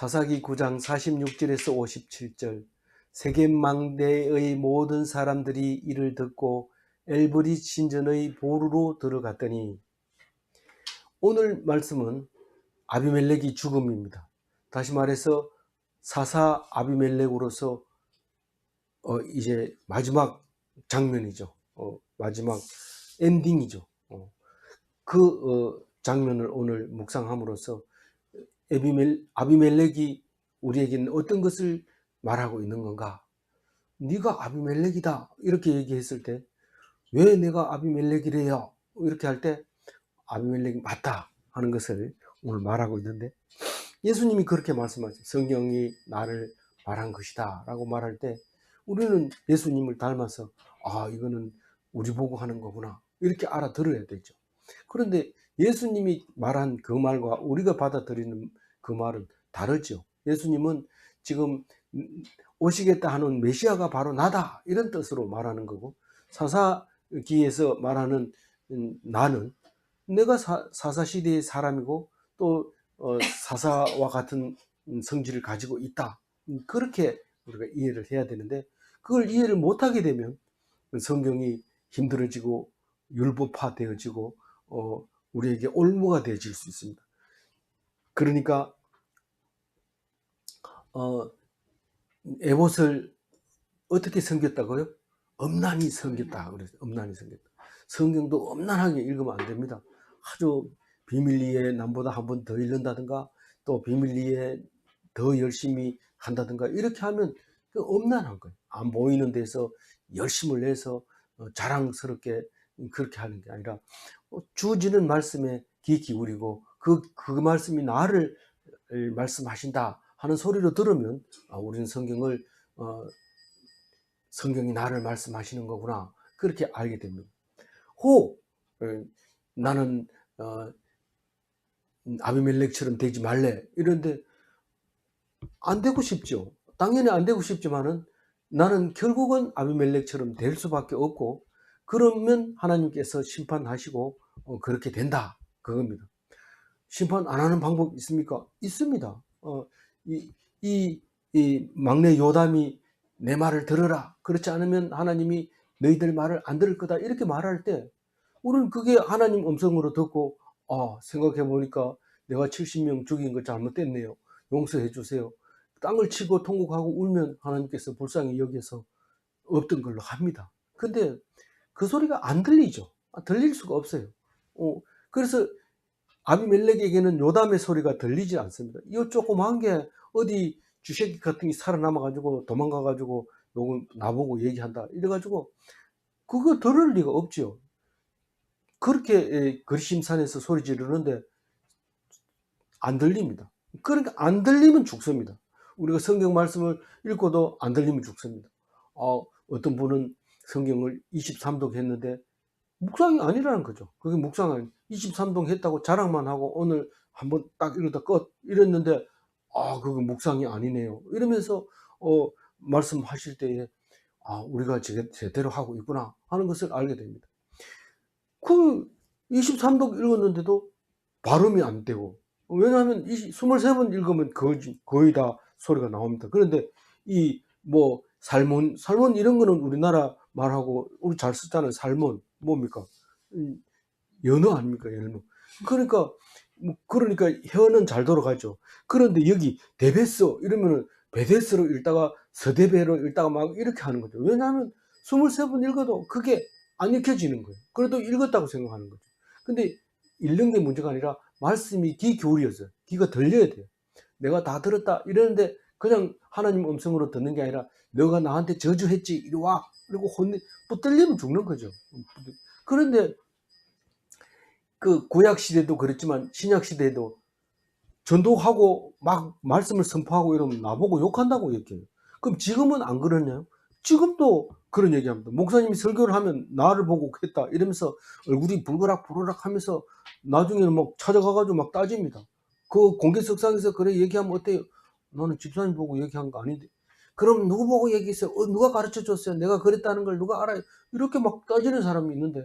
사사기 9장 46절에서 57절. 세겜망대의 모든 사람들이 이를 듣고 엘브릿 신전의 보루로 들어갔더니, 오늘 말씀은 아비멜렉이 죽음입니다. 다시 말해서 사사 아비멜렉으로서 이제 마지막 장면이죠. 마지막 엔딩이죠. 그 장면을 오늘 묵상함으로써 아비멜렉이 우리에게는 어떤 것을 말하고 있는 건가? 네가 아비멜렉이다 이렇게 얘기했을 때, 왜 내가 아비멜렉이래요? 이렇게 할 때 아비멜렉이 맞다 하는 것을 오늘 말하고 있는데, 예수님이 그렇게 말씀하세요. 성경이 나를 말한 것이다 라고 말할 때 우리는 예수님을 닮아서 이거는 우리 보고 하는 거구나 이렇게 알아들어야 되죠. 그런데 예수님이 말한 그 말과 우리가 받아들이는 그 말은 다르죠. 예수님은 지금 오시겠다 하는 메시아가 바로 나다 이런 뜻으로 말하는 거고, 사사기에서 말하는 나는 내가 사사시대의 사람이고 또 사사와 같은 성질을 가지고 있다, 그렇게 우리가 이해를 해야 되는데, 그걸 이해를 못하게 되면 성경이 힘들어지고 율법화 되어지고 우리에게 올무가 되어질 수 있습니다. 그러니까 에봇을 어떻게 섬겼다고요? 엄난히 섬겼다. 그래서 엄난히 섬겼다. 성경도 엄난하게 읽으면 안 됩니다. 아주 비밀리에 남보다 한 번 더 읽는다든가 또 비밀리에 더 열심히 한다든가 이렇게 하면 그 엄난한 거예요. 안 보이는 데서 열심을 내서 자랑스럽게 그렇게 하는 게 아니라 주어지는 말씀에 귀 기울이고 그 말씀이 나를 말씀하신다 하는 소리로 들으면 우리는 성경이 나를 말씀하시는 거구나 그렇게 알게 됩니다. 나는 아비멜렉처럼 되지 말래 이런데 안 되고 싶죠. 당연히 안 되고 싶지만은 나는 결국은 아비멜렉처럼 될 수밖에 없고, 그러면 하나님께서 심판하시고 그렇게 된다 그겁니다. 심판 안 하는 방법 있습니까? 있습니다. 이 막내 요담이 내 말을 들으라, 그렇지 않으면 하나님이 너희들 말을 안 들을 거다 이렇게 말할 때 우리는 그게 하나님 음성으로 듣고 생각해 보니까 내가 70명 죽인 거 잘못됐네요, 용서해 주세요, 땅을 치고 통곡하고 울면 하나님께서 불쌍히 여겨서 없던 걸로 합니다. 근데 그 소리가 안 들리죠. 들릴 수가 없어요. 그래서 아비멜렉에게는 요담의 소리가 들리지 않습니다. 이 조그만 게 어디 쥐새끼 같은 게 살아남아가지고 도망가가지고 요거 나보고 얘기한다 이래가지고 그거 들을 리가 없죠. 그렇게 그리심산에서 소리 지르는데 안 들립니다. 그러니까 안 들리면 죽습니다. 우리가 성경 말씀을 읽고도 안 들리면 죽습니다. 어떤 분은 성경을 23독 했는데 묵상이 아니라는 거죠. 그게 묵상 아니, 23독 했다고 자랑만 하고 오늘 한번 딱 이러다 끝 이랬는데 그게 묵상이 아니네요 이러면서 말씀하실 때에 우리가 제대로 하고 있구나 하는 것을 알게 됩니다. 그 23독 읽었는데도 발음이 안 되고, 왜냐하면 23번 읽으면 거의 다 소리가 나옵니다. 그런데 살몬 이런 거는 우리나라 말하고 우리 잘 쓰잖아요. 살몬 뭡니까? 연어 아닙니까? 연어. 그러니까 혀는 잘 돌아가죠. 그런데 여기 데베스 이러면은 베데스로 읽다가 서대베로 읽다가 막 이렇게 하는 거죠. 왜냐하면 23번 읽어도 그게 안 읽혀지는 거예요. 그래도 읽었다고 생각하는 거죠. 근데 읽는 게 문제가 아니라 말씀이 귀 기울여서 귀가 들려야 돼요. 내가 다 들었다 이러는데 그냥 하나님 음성으로 듣는 게 아니라 너가 나한테 저주했지 이리 와 그리고 붙들리면 죽는 거죠. 그런데 그 구약 시대도 그렇지만 신약 시대도 전도하고 막 말씀을 선포하고 이러면 나보고 욕한다고 얘기해요. 그럼 지금은 안 그러냐요? 지금도 그런 얘기합니다. 목사님이 설교를 하면 나를 보고 했다 이러면서 얼굴이 불그락 하면서 나중에는 막 찾아가가지고 막 따집니다. 그 공개석상에서 그래 얘기하면 어때요? 나는 집사님 보고 얘기한 거 아닌데. 그럼 누구 보고 얘기했어요? 누가 가르쳐 줬어요? 내가 그랬다는 걸 누가 알아요? 이렇게 막 따지는 사람이 있는데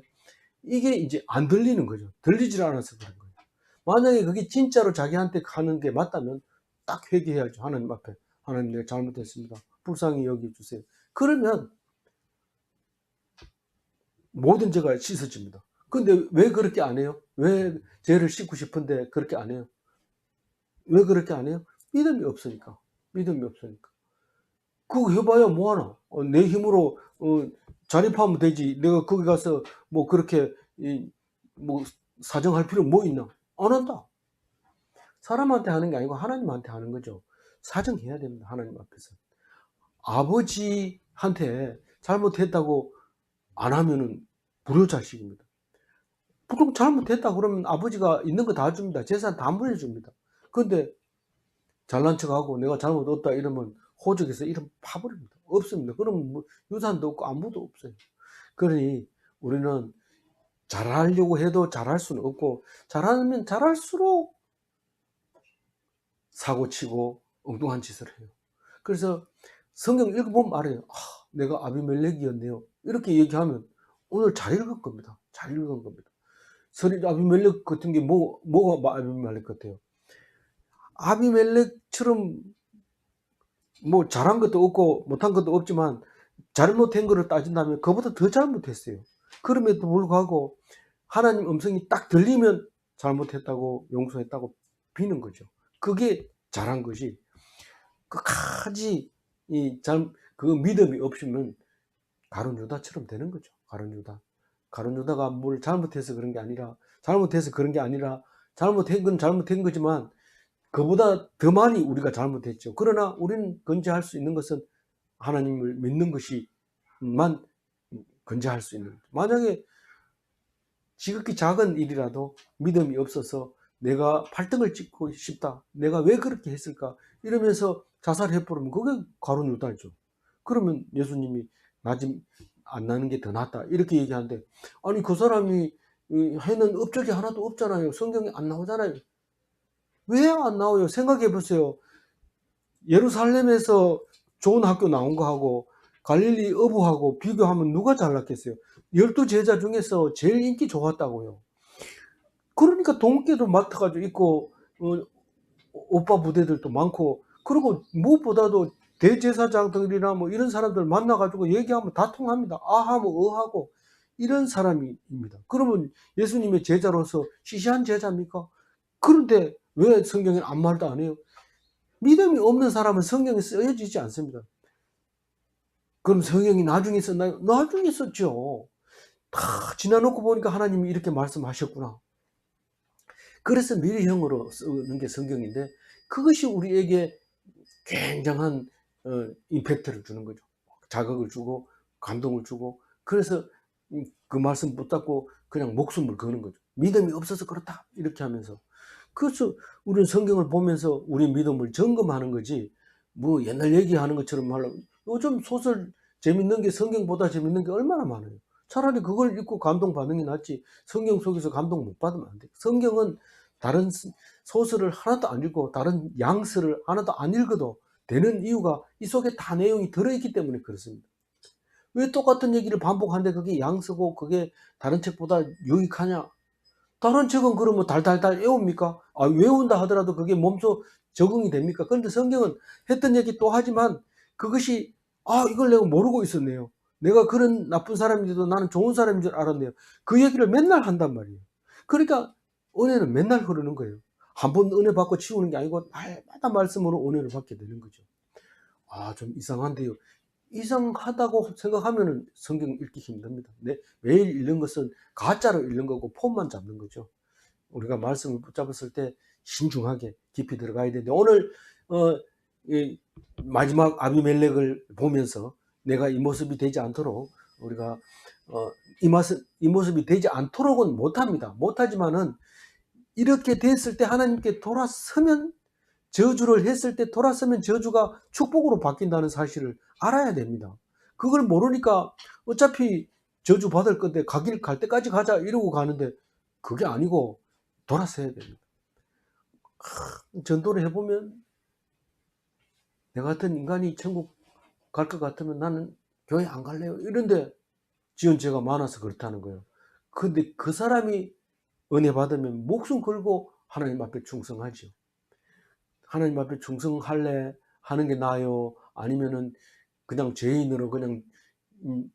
이게 이제 안 들리는 거죠. 들리질 않아서 그런 거예요. 만약에 그게 진짜로 자기한테 가는 게 맞다면 딱 회개해야죠. 하나님 앞에. 하나님, 내가 잘못했습니다. 불쌍히 여겨주세요. 그러면 모든 죄가 씻어집니다. 근데 왜 그렇게 안 해요? 왜 죄를 씻고 싶은데 그렇게 안 해요? 왜 그렇게 안 해요? 믿음이 없으니까. 믿음이 없으니까. 그거 해봐야 뭐하나? 내 힘으로 자립하면 되지. 내가 거기 가서 뭐 그렇게 뭐 사정할 필요 뭐 있나? 안 한다. 사람한테 하는 게 아니고 하나님한테 하는 거죠. 사정해야 됩니다. 하나님 앞에서. 아버지한테 잘못했다고 안 하면은 불효자식입니다. 보통 잘못했다 그러면 아버지가 있는 거 다 줍니다. 재산 다 물려줍니다. 근데 잘난 척하고 내가 잘못 없다 이러면 호적에서 이름 파버립니다. 없습니다. 그러면 뭐 유산도 없고 아무도 없어요. 그러니 우리는 잘하려고 해도 잘할 수는 없고, 잘하면 잘할수록 사고치고 엉뚱한 짓을 해요. 그래서 성경 읽어보면 알아요. 내가 아비멜렉이었네요. 이렇게 얘기하면 오늘 잘 읽은 겁니다. 잘 읽은 겁니다. 서리 아비멜렉 같은 게 뭐가 아비멜렉 같아요? 아비멜렉처럼 뭐 잘한 것도 없고 못한 것도 없지만 잘못한 거를 따진다면 그보다 더 잘못했어요. 그럼에도 불구하고 하나님 음성이 딱 들리면 잘못했다고 용서했다고 비는 거죠. 그게 잘한 것이, 끝까지 그 믿음이 없으면 가룟 유다처럼 되는 거죠. 가룟 유다. 가룟 유다가 뭘 잘못해서 그런 게 아니라, 잘못한 건 잘못한 거지만 그보다 더 많이 우리가 잘못했죠. 그러나 우리는 건재할 수 있는 것은 하나님을 믿는 것이만 건재할 수 있는 거죠. 만약에 지극히 작은 일이라도 믿음이 없어서 내가 발등을 찍고 싶다, 내가 왜 그렇게 했을까 이러면서 자살해버리면 그게 가룟 유다죠. 그러면 예수님이 나지 안 나는 게 더 낫다 이렇게 얘기하는데, 아니 그 사람이 해는 업적이 하나도 없잖아요. 성경에 안 나오잖아요. 왜 안 나와요? 생각해 보세요. 예루살렘에서 좋은 학교 나온 거하고 갈릴리 어부하고 비교하면 누가 잘났겠어요? 12제자 중에서 제일 인기 좋았다고요. 그러니까 동기도 맡아가지고 있고 오빠 부대들도 많고, 그리고 무엇보다도 대제사장들이나 뭐 이런 사람들 만나가지고 얘기하면 다 통합니다. 아하고 어하고 이런 사람입니다. 그러면 예수님의 제자로서 시시한 제자입니까? 그런데 왜 성경에 아무 말도 안 해요? 믿음이 없는 사람은 성경에 쓰여지지 않습니다. 그럼 성경이 나중에 썼나요? 나중에 썼죠. 다 지나놓고 보니까 하나님이 이렇게 말씀하셨구나. 그래서 미래형으로 쓰는 게 성경인데, 그것이 우리에게 굉장한 임팩트를 주는 거죠. 자극을 주고 감동을 주고, 그래서 그 말씀 붙잡고 그냥 목숨을 거는 거죠. 믿음이 없어서 그렇다 이렇게 하면서. 그래서 우리는 성경을 보면서 우리 믿음을 점검하는 거지, 뭐 옛날 얘기하는 것처럼 말하면 요즘 소설 재밌는 게 성경보다 재밌는 게 얼마나 많아요. 차라리 그걸 읽고 감동받는 게 낫지, 성경 속에서 감동 못 받으면 안 돼요. 성경은 다른 소설을 하나도 안 읽고 다른 양서를 하나도 안 읽어도 되는 이유가 이 속에 다 내용이 들어있기 때문에 그렇습니다. 왜 똑같은 얘기를 반복하는데 그게 양서고 그게 다른 책보다 유익하냐? 다른 책은 그러면 달달달 외웁니까? 외운다 하더라도 그게 몸소 적응이 됩니까? 그런데 성경은 했던 얘기 또 하지만 그것이, 이걸 내가 모르고 있었네요. 내가 그런 나쁜 사람인데도 나는 좋은 사람인 줄 알았네요. 그 얘기를 맨날 한단 말이에요. 그러니까 은혜는 맨날 흐르는 거예요. 한 번 은혜 받고 치우는 게 아니고 날마다 말씀으로 은혜를 받게 되는 거죠. 좀 이상한데요. 이상하다고 생각하면은 성경 읽기 힘듭니다. 매일 읽는 것은 가짜로 읽는 거고 폼만 잡는 거죠. 우리가 말씀을 붙잡았을 때 신중하게 깊이 들어가야 되는데, 오늘 이 마지막 아비멜렉을 보면서 내가 이 모습이 되지 않도록 우리가 이 모습이 되지 않도록은 못합니다. 못하지만은 이렇게 됐을 때 하나님께 돌아서면, 저주를 했을 때 돌아서면 저주가 축복으로 바뀐다는 사실을 알아야 됩니다. 그걸 모르니까 어차피 저주 받을 건데 갈 때까지 가자 이러고 가는데, 그게 아니고 돌아서야 됩니다. 전도를 해보면 내 같은 인간이 천국 갈 것 같으면 나는 교회 안 갈래요 이런데 지은 죄가 많아서 그렇다는 거예요. 근데 그 사람이 은혜 받으면 목숨 걸고 하나님 앞에 충성하죠. 하나님 앞에 충성할래 하는 게 나아요? 아니면은 그냥 죄인으로 그냥 음,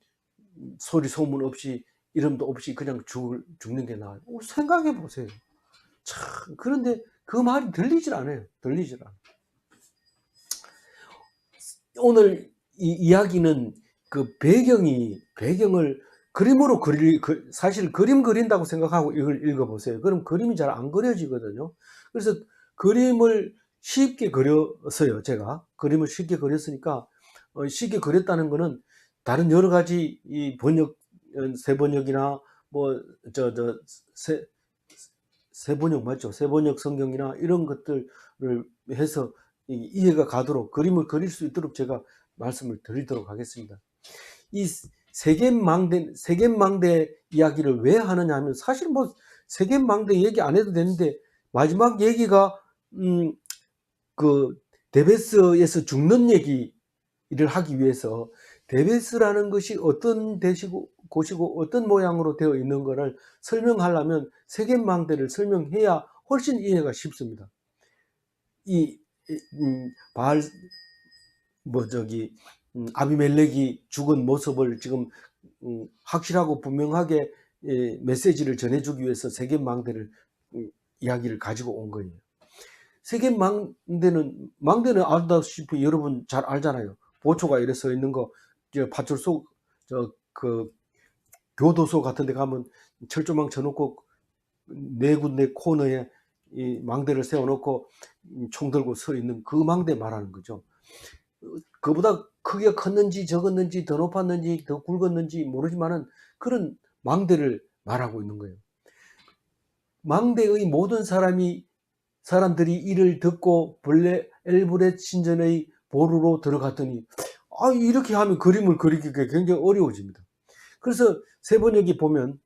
소리 소문 없이 이름도 없이 그냥 죽는 게 나아요? 생각해 보세요. 참, 그런데 그 말이 들리질 않아요. 들리질 않아요. 오늘 이 이야기는 그 배경을 그림으로 사실 그림 그린다고 생각하고 이걸 읽어보세요. 그럼 그림이 잘 안 그려지거든요. 그래서 그림을 쉽게 그렸어요. 제가 그림을 쉽게 그렸으니까 쉽게 그렸다는 거는 다른 여러 가지 이 번역 세번역이나 뭐 세번역 맞죠? 세번역 성경이나 이런 것들을 해서 이해가 가도록 그림을 그릴 수 있도록 제가 말씀을 드리도록 하겠습니다. 이 세겜망대 이야기를 왜 하느냐 하면 사실 뭐 세겜망대 얘기 안 해도 되는데 마지막 얘기가 그 데베스에서 죽는 얘기를 하기 위해서 데베스라는 것이 어떤 곳이고 어떤 모양으로 되어 있는 것을 설명하려면 세겜망대를 설명해야 훨씬 이해가 쉽습니다. 이 바알 아비멜렉이 죽은 모습을 지금 확실하고 분명하게 메시지를 전해주기 위해서 세겜망대를 이야기를 가지고 온 거예요. 망대는 알다시피 여러분 잘 알잖아요. 보초가 이래 서 있는 거, 파출소 교도소 같은 데 가면 철조망 쳐놓고 네 군데 코너에 이 망대를 세워놓고 총 들고 서 있는 그 망대 말하는 거죠. 그보다 크기가 컸는지 적었는지 더 높았는지 더 굵었는지 모르지만은 그런 망대를 말하고 있는 거예요. 망대의 모든 사람들이 이를 듣고 엘브렛 신전의 보루로 들어갔더니 이렇게 하면 그림을 그리기가 굉장히 어려워집니다. 그래서 세번역이 보면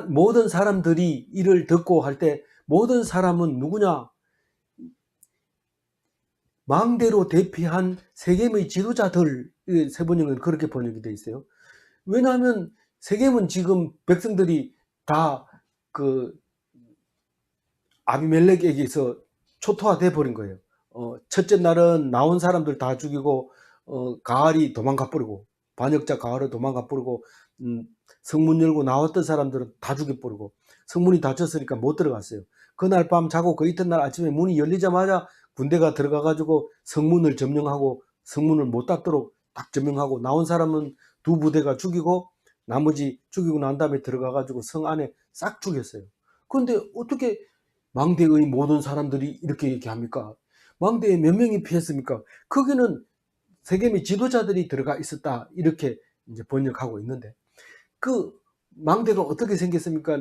모든 사람들이 이를 듣고 할 때 모든 사람은 누구냐? 망대로 대피한 세겜의 지도자들, 세번역은 그렇게 번역이 되어 있어요. 왜냐하면 세겜은 지금 백성들이 다 그 아비멜렉에게서 초토화돼 버린 거예요. 첫째 날은 나온 사람들 다 죽이고 가알이 도망가 버리고 반역자 가알을 도망가 버리고 성문 열고 나왔던 사람들은 다 죽여버리고 성문이 닫혔으니까 못 들어갔어요. 그날 밤 자고 그 이튿날 아침에 문이 열리자마자 군대가 들어가 가지고 성문을 점령하고 성문을 못 닫도록 딱 점령하고 나온 사람은 두 부대가 죽이고 나머지 죽이고 난 다음에 들어가 가지고 성 안에 싹 죽였어요. 그런데 어떻게 망대의 모든 사람들이 이렇게 얘기합니까? 망대에 몇 명이 피했습니까? 거기는 세겜의 지도자들이 들어가 있었다 이렇게 이제 번역하고 있는데 그 망대가 어떻게 생겼습니까?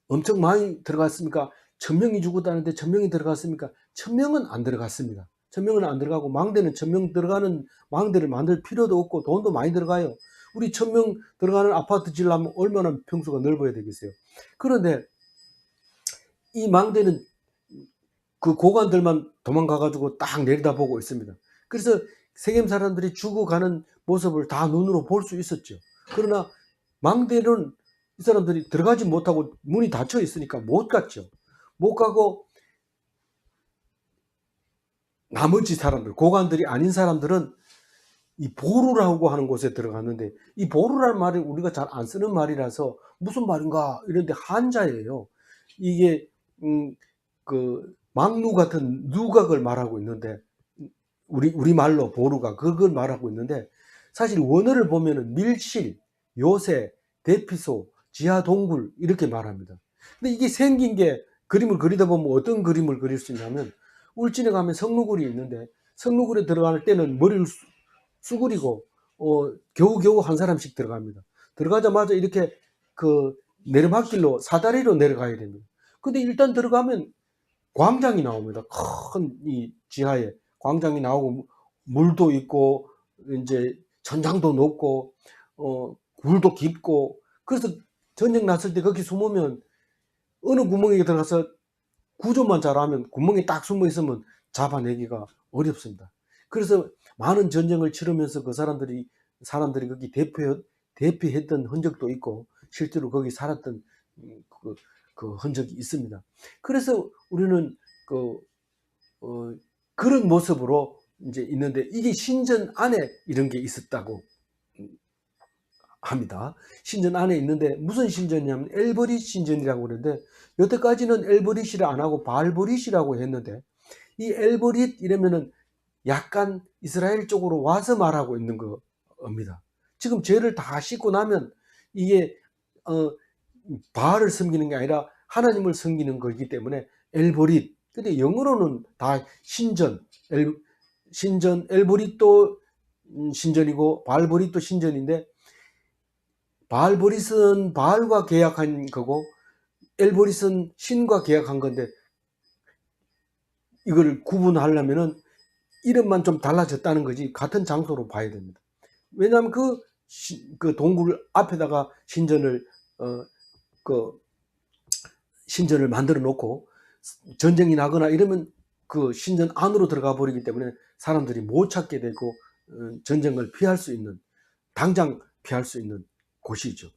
엄청 많이 들어갔습니까? 1000명이 죽었다는데 1000명이 들어갔습니까? 1000명은 안 들어갔습니다. 1000명은 안 들어가고 망대는 1000명 들어가는 망대를 만들 필요도 없고 돈도 많이 들어가요. 우리 1000명 들어가는 아파트 지으려면 얼마나 평수가 넓어야 되겠어요. 그런데 이 망대는 그 고관들만 도망가가지고 딱 내려다보고 있습니다. 그래서 세겜 사람들이 죽어가는 모습을 다 눈으로 볼 수 있었죠. 그러나 망대는 이 사람들이 들어가지 못하고 문이 닫혀 있으니까 못 갔죠. 못 가고 나머지 사람들, 고관들이 아닌 사람들은 이 보루라고 하는 곳에 들어갔는데 이 보루라는 말이 우리가 잘 안 쓰는 말이라서 무슨 말인가 이런데 한자예요. 이게 그 망루 같은 누각을 말하고 있는데 우리 말로 보루가 그걸 말하고 있는데 사실 원어를 보면은 밀실, 요새, 대피소, 지하 동굴 이렇게 말합니다. 근데 이게 생긴 게 그림을 그리다 보면 어떤 그림을 그릴 수 있냐면 울진에 가면 성루굴이 있는데 성루굴에 들어갈 때는 머리를 수그리고 겨우겨우 한 사람씩 들어갑니다. 들어가자마자 이렇게 그 내리막길로 사다리로 내려가야 됩니다. 근데 일단 들어가면 광장이 나옵니다. 큰 이 지하에 광장이 나오고 물도 있고 이제 천장도 높고 굴도 깊고 그래서 전쟁 났을 때 거기 숨으면 어느 구멍에 들어가서 구조만 잘하면 구멍에 딱 숨어 있으면 잡아내기가 어렵습니다. 그래서 많은 전쟁을 치르면서 그 사람들이 거기 대피했던 흔적도 있고 실제로 거기 살았던 그 흔적이 있습니다. 그래서 우리는 그런 모습으로 이제 있는데, 이게 신전 안에 이런 게 있었다고 합니다. 신전 안에 있는데 무슨 신전이냐면 엘버릿 신전이라고 그러는데, 여태까지는 엘버릿이라 안 하고 바알버릿이라고 했는데, 이 엘버릿 이러면은 약간 이스라엘 쪽으로 와서 말하고 있는 겁니다. 지금 죄를 다 씻고 나면 이게 바알을 섬기는 게 아니라 하나님을 섬기는 거기 때문에 엘보릿. 근데 영어로는 다 신전, 신전, 엘보릿도 신전이고 바알보릿도 신전인데, 바알보릿은 바알과 계약한 거고 엘보릿은 신과 계약한 건데, 이걸 구분하려면은 이름만 좀 달라졌다는 거지 같은 장소로 봐야 됩니다. 왜냐하면 그 동굴 앞에다가 신전을 만들어 놓고 전쟁이 나거나 이러면 그 신전 안으로 들어가 버리기 때문에 사람들이 못 찾게 되고 전쟁을 피할 수 있는, 당장 피할 수 있는 곳이죠.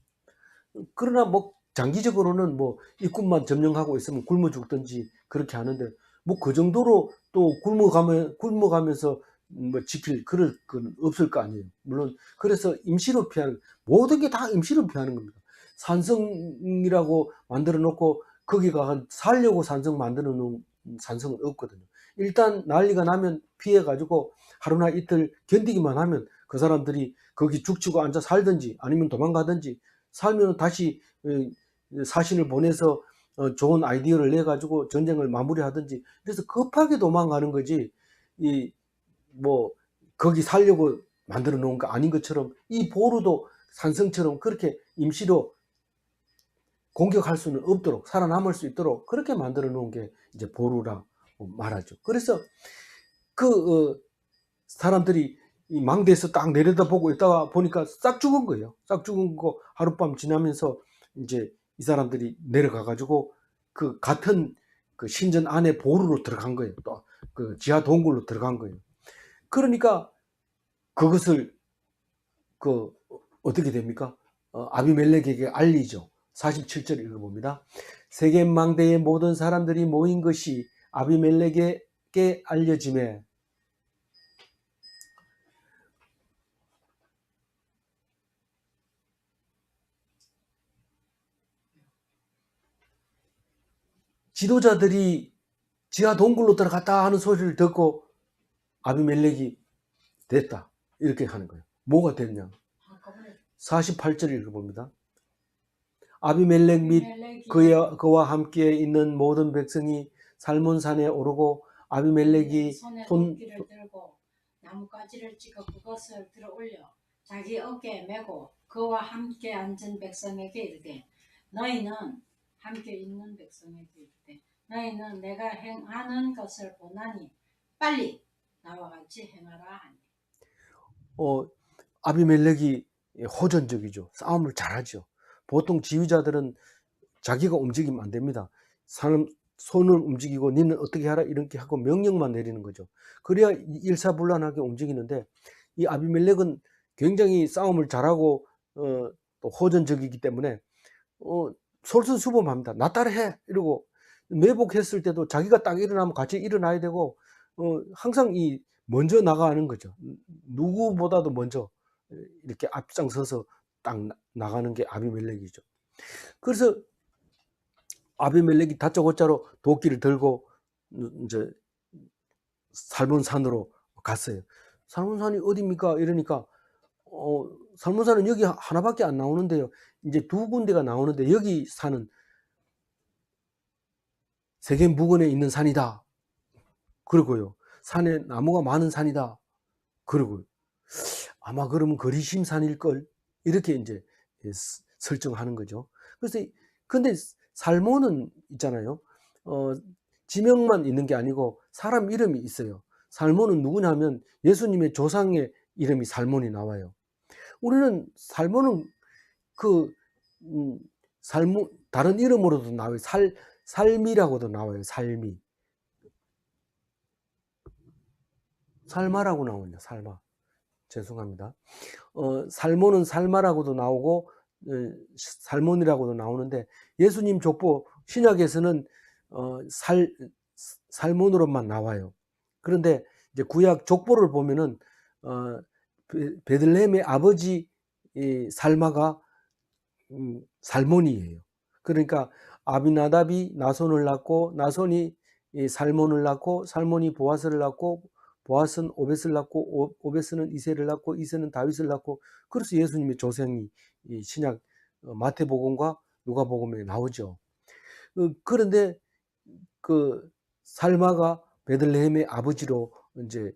그러나 뭐 장기적으로는 뭐 입구만 점령하고 있으면 굶어 죽든지 그렇게 하는데, 뭐 그 정도로 또 굶어가면서 뭐 지킬 그럴 건 없을 거 아니에요. 물론 그래서 임시로 피하는, 모든 게 다 임시로 피하는 겁니다. 산성이라고 만들어 놓고 거기가 살려고 산성 만들어 놓은 산성은 없거든요. 일단 난리가 나면 피해 가지고 하루나 이틀 견디기만 하면 그 사람들이 거기 죽치고 앉아 살든지 아니면 도망가든지, 살면 다시 사신을 보내서 좋은 아이디어를 내 가지고 전쟁을 마무리하든지, 그래서 급하게 도망가는 거지, 이 뭐 거기 살려고 만들어 놓은 거 아닌 것처럼 이 보루도 산성처럼 그렇게 임시로 공격할 수는 없도록, 살아남을 수 있도록 그렇게 만들어 놓은 게 이제 보루라 말하죠. 그래서 사람들이 이 망대에서 딱 내려다보고 있다가 보니까 싹 죽은 거예요. 싹 죽은 거 하룻밤 지나면서 이제 이 사람들이 내려가 가지고 그 같은 그 신전 안에 보루로 들어간 거예요. 또 그 지하 동굴로 들어간 거예요. 그러니까 그것을 어떻게 됩니까? 아비멜렉에게 알리죠. 47절 읽어봅니다. 세겜 망대에 모든 사람들이 모인 것이 아비멜렉에게 알려지매 지도자들이 지하 동굴로 들어갔다 하는 소리를 듣고 아비멜렉이 됐다, 이렇게 하는 거예요. 뭐가 됐냐? 48절 읽어봅니다. 아비멜렉 및 그와 함께 있는 모든 백성이 살몬산에 오르고 아비멜렉이 손에 도끼를 들고 나뭇가지를 찍어 그것을 들어 올려 자기 어깨에 메고 그와 함께 앉은 백성에게 이르되, 너희는 함께 있는 백성에게 이르되, 너희는 내가 행하는 것을 보나니 빨리 나와 같이 행하라 하니. 아비멜렉이 호전적이죠. 싸움을 잘하죠. 보통 지휘자들은 자기가 움직이면 안 됩니다. 손을 움직이고 니는 어떻게 하라 이렇게 하고 명령만 내리는 거죠. 그래야 일사불란하게 움직이는데, 이 아비멜렉은 굉장히 싸움을 잘하고 또 호전적이기 때문에 솔선수범합니다. 나 따라해 이러고, 매복했을 때도 자기가 딱 일어나면 같이 일어나야 되고 항상 먼저 나가는 거죠. 누구보다도 먼저 이렇게 앞장서서 딱 나가는 게 아비멜렉이죠. 그래서 아비멜렉이 다짜고짜로 도끼를 들고 이제 살몬산으로 갔어요. 살몬산이 어디입니까? 이러니까 살몬산은 여기 하나밖에 안 나오는데요. 이제 두 군데가 나오는데, 여기 산은 세겜 부근에 있는 산이다. 그러고요. 산에 나무가 많은 산이다. 그러고요. 아마 그러면 거리심산일걸, 이렇게 이제 설정하는 거죠. 그래서 근데 살몬은 있잖아요. 지명만 있는 게 아니고 사람 이름이 있어요. 살몬은 누구냐면 예수님의 조상의 이름이 살몬이 나와요. 우리는 살몬은 살몬 다른 이름으로도 나와요. 살미라고도 나와요. 살마라고 나오냐, 살마. 죄송합니다. 살몬은 살마라고도 나오고 살몬이라고도 나오는데, 예수님 족보 신약에서는 살몬으로만 나와요. 그런데 이제 구약 족보를 보면은 베들레헴의 아버지 살마가 살몬이에요. 그러니까 아비나답이 나손을 낳고, 나손이 살몬을 낳고, 살몬이 보아스를 낳고, 보아스는 오벳을 낳고, 오벳은 이새를 낳고, 이새는 다윗을 낳고, 그래서 예수님의 조상이 신약 마태복음과 누가복음에 나오죠. 그런데 그 살마가 베들레헴의 아버지로 이제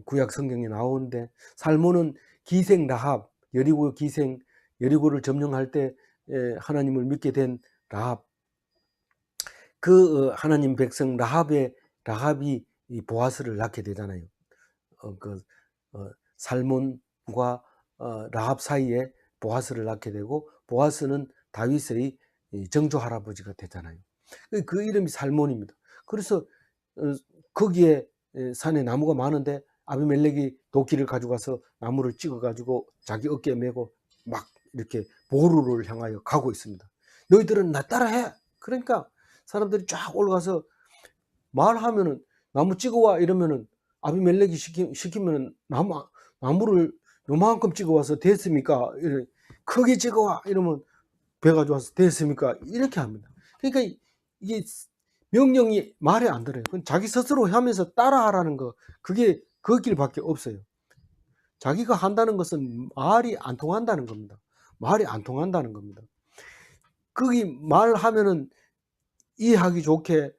구약 성경에 나오는데, 살몬은 기생 라합, 여리고 기생, 여리고를 점령할 때 하나님을 믿게 된 라합, 그 하나님 백성 라합이 이 보아스를 낳게 되잖아요. 살몬과 라합 사이에 보아스를 낳게 되고, 보아스는 다윗의 정조 할아버지가 되잖아요. 그 이름이 살몬입니다. 그래서 거기에 산에 나무가 많은데 아비멜렉이 도끼를 가져가서 나무를 찍어가지고 자기 어깨에 메고 막 이렇게 보루를 향하여 가고 있습니다. 너희들은 나 따라해. 그러니까 사람들이 쫙 올라가서 말하면은 나무 찍어와 이러면은 아비멜렉이 시키면은 나무를 요만큼 찍어와서 됐습니까? 크게 찍어와 이러면 배 가져와서 됐습니까? 이렇게 합니다. 그러니까 이게 명령이 말이 안 들어요. 그건 자기 스스로 하면서 따라하라는 거, 그게 그 길밖에 없어요. 자기가 한다는 것은 말이 안 통한다는 겁니다. 말이 안 통한다는 겁니다. 거기 말하면은 이해하기 좋게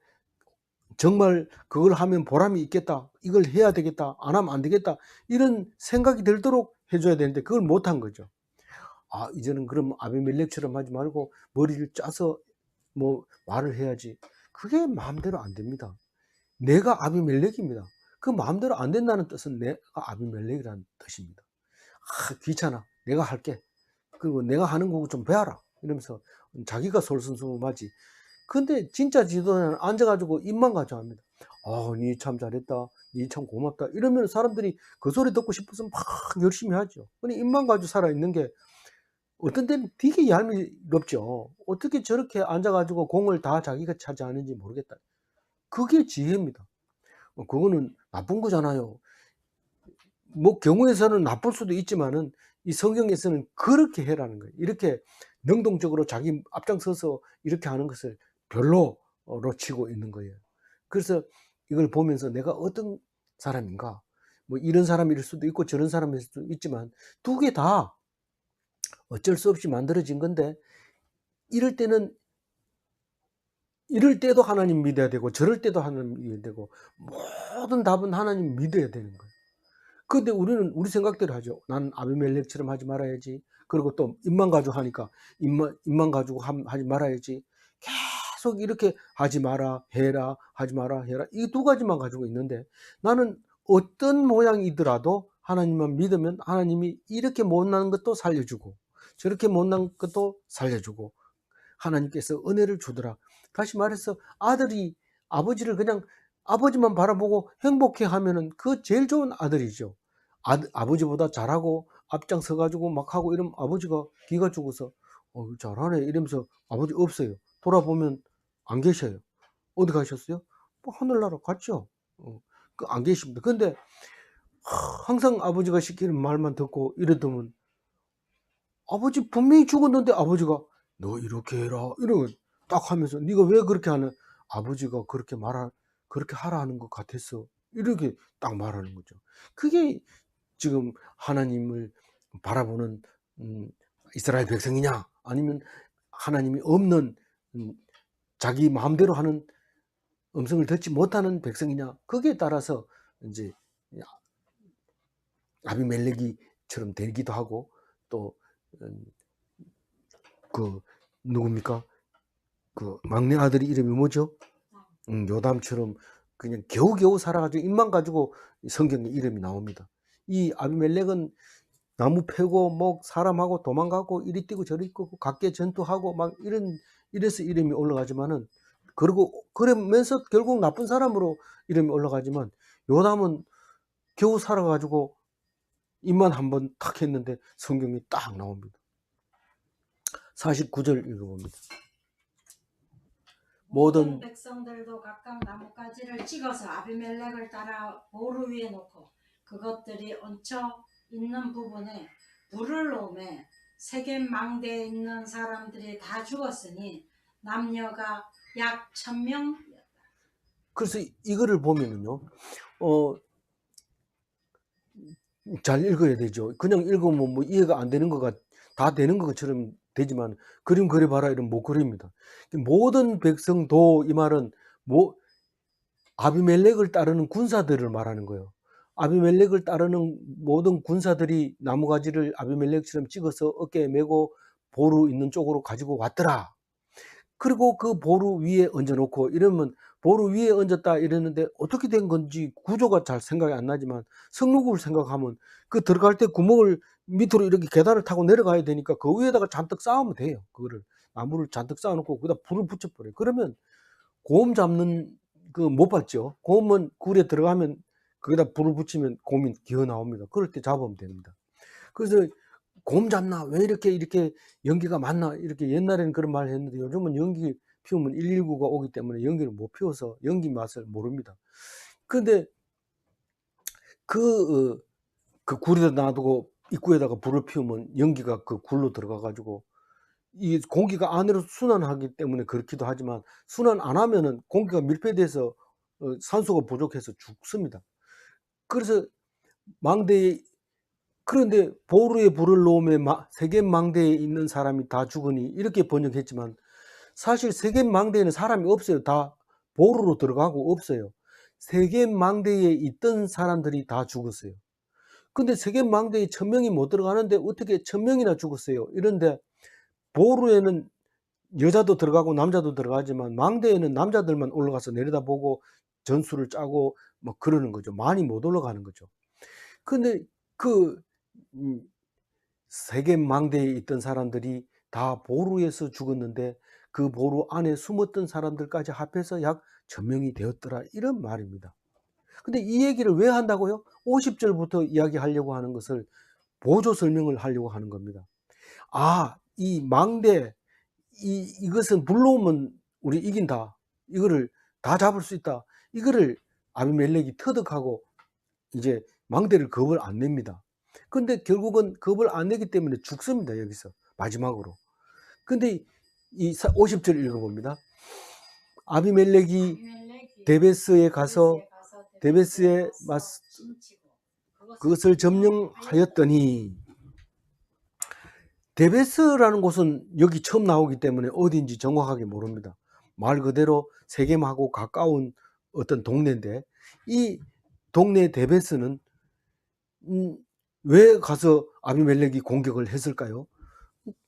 정말 그걸 하면 보람이 있겠다, 이걸 해야 되겠다, 안 하면 안 되겠다, 이런 생각이 들도록 해줘야 되는데 그걸 못한 거죠. 이제는 그럼 아비멜렉처럼 하지 말고 머리를 짜서 뭐 말을 해야지. 그게 마음대로 안 됩니다. 내가 아비멜렉입니다. 그 마음대로 안 된다는 뜻은 내가 아비멜렉이라는 뜻입니다. 귀찮아, 내가 할게. 그리고 내가 하는 거고 좀 배워라 이러면서 자기가 솔선수범하지. 근데 진짜 지도자는 앉아가지고 입만 가져갑니다. 니 참 잘했다, 니 참 고맙다 이러면 사람들이 그 소리 듣고 싶어서 막 열심히 하죠. 근데 입만 가지고 살아있는 게 어떤 때는 되게 얄미럽죠. 어떻게 저렇게 앉아가지고 공을 다 자기가 차지하는지 모르겠다. 그게 지혜입니다. 그거는 나쁜 거잖아요. 뭐 경우에서는 나쁠 수도 있지만은 이 성경에서는 그렇게 해라는 거예요. 이렇게 능동적으로 자기 앞장서서 이렇게 하는 것을 별로로 치고 있는 거예요. 그래서 이걸 보면서 내가 어떤 사람인가, 뭐 이런 사람일 수도 있고 저런 사람일 수도 있지만 두 개 다 어쩔 수 없이 만들어진 건데, 이럴 때도 하나님 믿어야 되고 저럴 때도 하나님 믿어야 되고 모든 답은 하나님 믿어야 되는 거예요. 근데 우리는 우리 생각대로 하죠. 난 아비멜렉처럼 하지 말아야지. 그리고 또 입만 가지고 하니까 입만 가지고 하지 말아야지. 계속 이렇게 하지 마라, 해라, 하지 마라, 해라. 이 두 가지만 가지고 있는데, 나는 어떤 모양이더라도 하나님만 믿으면 하나님이 이렇게 못난 것도 살려주고 저렇게 못난 것도 살려주고 하나님께서 은혜를 주더라. 다시 말해서 아버지를 그냥 아버지만 바라보고 행복해 하면은 그 제일 좋은 아들이죠. 아버지보다 잘하고 앞장서 가지고 막 하고 이러면 아버지가 기가 죽어서 잘하네 이러면서 아버지 없어요. 돌아보면 안 계셔요. 어디 가셨어요? 뭐 하늘나라 갔죠. 안 계십니다. 근데 항상 아버지가 시키는 말만 듣고 이러더면 아버지 분명히 죽었는데 아버지가 너 이렇게 해라 이러고 딱 하면서 네가 왜 그렇게 하는, 아버지가 그렇게 하라 하는 것 같았어 이렇게 딱 말하는 거죠. 그게 지금 하나님을 바라보는 이스라엘 백성이냐, 아니면 하나님이 없는 자기 마음대로 하는 음성을 듣지 못하는 백성이냐, 거기에 따라서 이제 아비멜렉이처럼 되기도 하고, 또 누굽니까? 그 막내 아들이 이름이 뭐죠? 요담처럼 그냥 겨우겨우 살아가지고 입만 가지고 성경에 이름이 나옵니다. 이 아비멜렉은 나무 패고 뭐 사람하고 도망가고 이리 뛰고 저리 뛰고 각계 전투하고 막 이래서 이름이 올라가지만은, 그러면서 결국 나쁜 사람으로 이름이 올라가지만, 요담은 겨우 살아가지고 입만 한번 탁 했는데 성경이 딱 나옵니다. 49절 읽어봅니다. 모든 모든 백성들도 각각 나뭇가지를 찍어서 아비멜렉을 따라 보루 위에 놓고 그것들이 얹혀 있는 부분에 불을 놓으매 세겜 망대에 있는 사람들이 다 죽었으니 남녀가 약 1000명. 그래서 이거를 보면은요. 어, 잘 읽어야 되죠. 그냥 읽으면 뭐 이해가 안 되는 거가 다 되는 것처럼 되지만 그림 그려봐라 이러면 못 그립니다. 모든 백성도 이 말은 뭐 아비멜렉을 따르는 군사들을 말하는 거예요. 아비멜렉을 따르는 모든 군사들이 나무가지를 아비멜렉처럼 찍어서 어깨에 메고 보루 있는 쪽으로 가지고 왔더라. 그리고 그 보루 위에 얹어놓고 이러면 보루 위에 얹었다 이랬는데 어떻게 된 건지 구조가 잘 생각이 안 나지만 성루국을 생각하면 그 들어갈 때 구멍을 밑으로 이렇게 계단을 타고 내려가야 되니까 그 위에다가 잔뜩 쌓으면 돼요. 그거를 나무를 잔뜩 쌓아놓고 거기다 불을 붙여버려요. 그러면 곰 잡는 그 못 봤죠. 곰은 굴에 들어가면 거기다 불을 붙이면 곰이 기어 나옵니다. 그럴 때 잡으면 됩니다. 그래서 곰 잡나? 왜 이렇게 연기가 많나? 이렇게 옛날에는 그런 말을 했는데 요즘은 연기 피우면 119가 오기 때문에 연기를 못 피워서 연기 맛을 모릅니다. 근데 그, 그 굴에다 놔두고 입구에다가 불을 피우면 연기가 그 굴로 들어가 가지고 이 공기가 안으로 순환하기 때문에 그렇기도 하지만 순환 안 하면은 공기가 밀폐돼서 산소가 부족해서 죽습니다. 그래서 망대에 그런데 보루에 불을 놓으면 세겜 망대에 있는 사람이 다 죽으니 이렇게 번역했지만 사실 세겜 망대에는 사람이 없어요. 다 보루로 들어가고 없어요. 세겜 망대에 있던 사람들이 다 죽었어요. 근데 세겜 망대에 1000명이 못 들어가는데 어떻게 1000명이나 죽었어요. 이런데 보루에는 여자도 들어가고 남자도 들어가지만 망대에는 남자들만 올라가서 내려다보고 전술을 짜고 뭐 그러는 거죠. 많이 못 올라가는 거죠. 근데 그 세겜 망대에 있던 사람들이 다 보루에서 죽었는데 그 보루 안에 숨었던 사람들까지 합해서 약 1000명이 되었더라 이런 말입니다. 근데 이 얘기를 왜 한다고요? 50절부터 이야기하려고 하는 것을 보조 설명을 하려고 하는 겁니다. 아, 이 망대 이것은 불러오면 우리 이긴다. 이거를 다 잡을 수 있다. 이거를 아비멜렉이 터득하고 이제 망대를 겁을 안 냅니다. 근데 결국은 겁을 안 내기 때문에 죽습니다. 여기서 마지막으로. 근데 이 50절 읽어봅니다. 아비멜렉이 데베스에 가서 데베스에 그것을 점령하였더니 데베스라는 곳은 여기 처음 나오기 때문에 어디인지 정확하게 모릅니다. 말 그대로 세겜하고 가까운 어떤 동네인데 이 동네 데베스는 왜 가서 아비멜렉이 공격을 했을까요?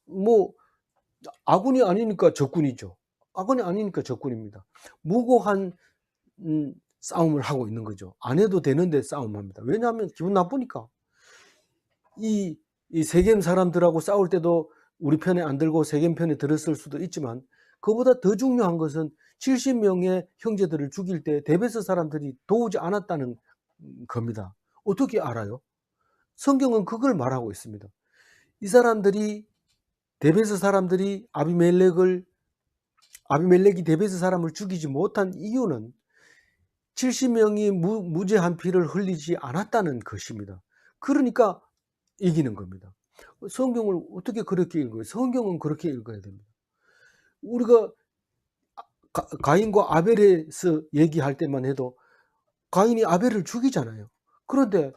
뭐 아군이 아니니까 적군이죠. 아군이 아니니까 적군입니다. 무고한 싸움을 하고 있는 거죠. 안 해도 되는데 싸움합니다. 왜냐하면 기분 나쁘니까. 이 세겜 사람들하고 싸울 때도 우리 편에 안 들고 세겜 편에 들었을 수도 있지만 그보다 더 중요한 것은 70명의 형제들을 죽일 때 데베스 사람들이 도우지 않았다는 겁니다. 어떻게 알아요? 성경은 그걸 말하고 있습니다. 이 사람들이 데베스 사람들이 아비멜렉이 데베스 사람을 죽이지 못한 이유는 70명이 무죄한 피를 흘리지 않았다는 것입니다. 그러니까 이기는 겁니다. 성경을 어떻게 그렇게 읽어요? 성경은 그렇게 읽어야 됩니다. 우리가 가인과 아벨에서 얘기할 때만 해도 가인이 아벨을 죽이잖아요. 그런데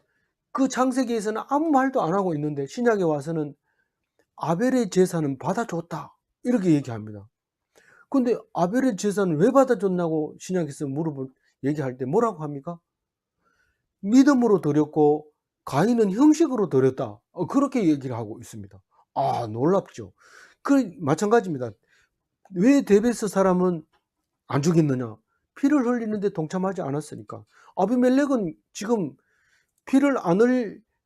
그 창세기에서는 아무 말도 안 하고 있는데 신약에 와서는 아벨의 제사는 받아줬다 이렇게 얘기합니다. 근데 아벨의 제사는 왜 받아줬냐고 신약에서 얘기할 때 뭐라고 합니까? 믿음으로 드렸고 가인은 형식으로 드렸다. 그렇게 얘기를 하고 있습니다. 아, 놀랍죠. 마찬가지입니다. 왜 데베스 사람은 안 죽였느냐? 피를 흘리는데 동참하지 않았으니까. 아비멜렉은 지금 피를 안